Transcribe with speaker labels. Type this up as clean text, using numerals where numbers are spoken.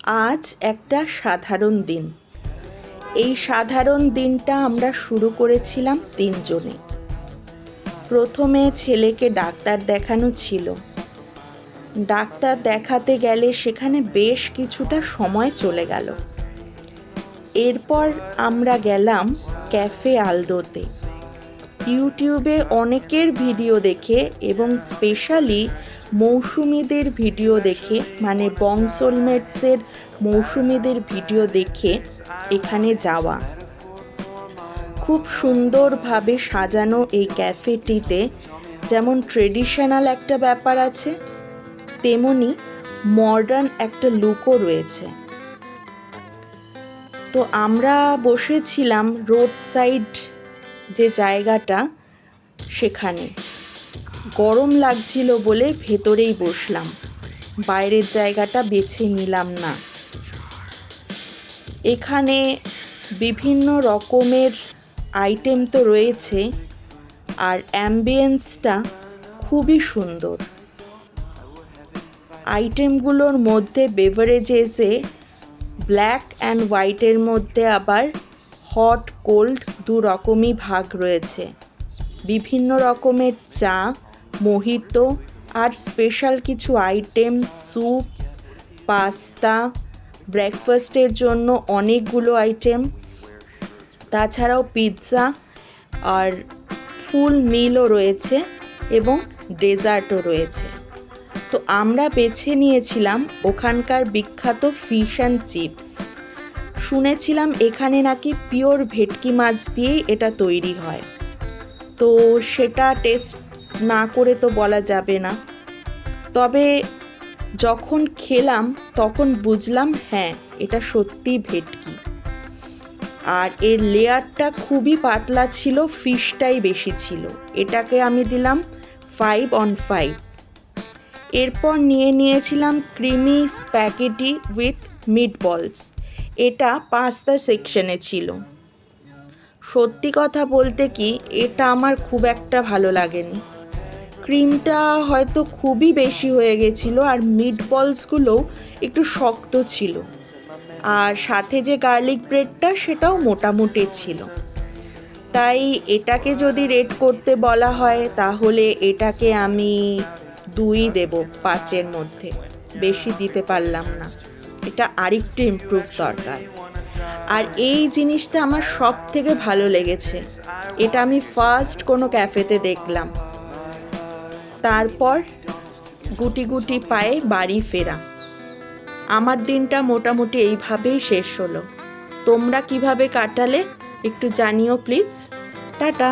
Speaker 1: আজ একটা সাধারণ দিন। এই সাধারণ দিনটা আমরা শুরু করেছিলাম ৩ জনে। প্রথমে ছেলেকে ডাক্তার দেখানো ছিল। ডাক্তার দেখাতে গেলে সেখানে বেশ কিছুটা সময় চলে গেল। এরপর আমরা গেলাম ক্যাফে আলদোতে। ইউটিউবে অনেকের ভিডিও দেখে এবং স্পেশালি মৌসুমীদের ভিডিও দেখে, মানে বং সোলমেটসের মৌসুমীদের ভিডিও দেখে এখানে যাওয়া। খুব সুন্দরভাবে সাজানো এই ক্যাফেটিতে যেমন ট্রেডিশনাল একটা ব্যাপার আছে, তেমনি মডার্ন একটা লুকও রয়েছে। তো আমরা বসেছিলাম রোড সাইড যে জায়গাটা, সেখানে গরম লাগছিল বলে ভেতরেই বসলাম, বাইরের জায়গাটা বেছে নিলাম না। এখানে বিভিন্ন রকমের আইটেম তো রয়েছে, আর অ্যাম্বিয়েন্সটা খুবই সুন্দর। আইটেমগুলোর মধ্যে বেভারেজেসে ব্ল্যাক অ্যান্ড হোয়াইটের মধ্যে আবার হট কোল্ড দু রকমই ভাগ রয়েছে। বিভিন্ন রকমের চা, মোহিতো আর স্পেশাল কিছু আইটেম, স্যুপ, পাস্তা, ব্রেকফাস্টের জন্য অনেকগুলো আইটেম, তাছাড়াও পিৎজা আর ফুল মিলও রয়েছে এবং ডেজার্টও রয়েছে। তো আমরা বেছে নিয়েছিলাম ওখানকার বিখ্যাত ফিশ অ্যান্ড চিপস। শুনেছিলাম এখানে নাকি পিওর ভেটকি মাছ দিয়েই এটা তৈরি হয়। তো সেটা টেস্ট না করে তো বলা যাবে না, তবে যখন খেলাম তখন বুঝলাম হ্যাঁ, এটা সত্যি ভেটকি। আর এর লেয়ারটা খুবই পাতলা ছিল, ফিশটাই বেশি ছিল। এটাকে আমি দিলাম 5/5। এরপর নিয়েছিলাম ক্রিমি স্প্যাগেটি উইথ মিটবলস। এটা পাস্তা সেকশনে ছিল। সত্যি কথা বলতে কি, এটা আমার খুব একটা ভালো লাগেনি। ক্রিমটা হয়তো খুবই বেশি হয়ে গেছিলো, আর মিটবলসগুলোও একটু শক্ত ছিল। আর সাথে যে গার্লিক ব্রেডটা, সেটাও মোটামুটি ছিল। তাই এটাকে যদি রেট করতে বলা হয় তাহলে এটাকে আমি 2 দেব 5-এর মধ্যে। বেশি দিতে পারলাম না, এটা আরেকটু ইমপ্রুভ দরকার। আর এই জিনিসটা আমার সব থেকে ভালো লেগেছে। এটা আমি ফার্স্ট কোনো ক্যাফেতে দেখলাম। তারপর গুটি গুটি পায়ে বাড়ি ফেরা। আমার দিনটা মোটামুটি এইভাবেই শেষ হলো। তোমরা কিভাবে কাটালে একটু জানিও প্লিজ। টাটা।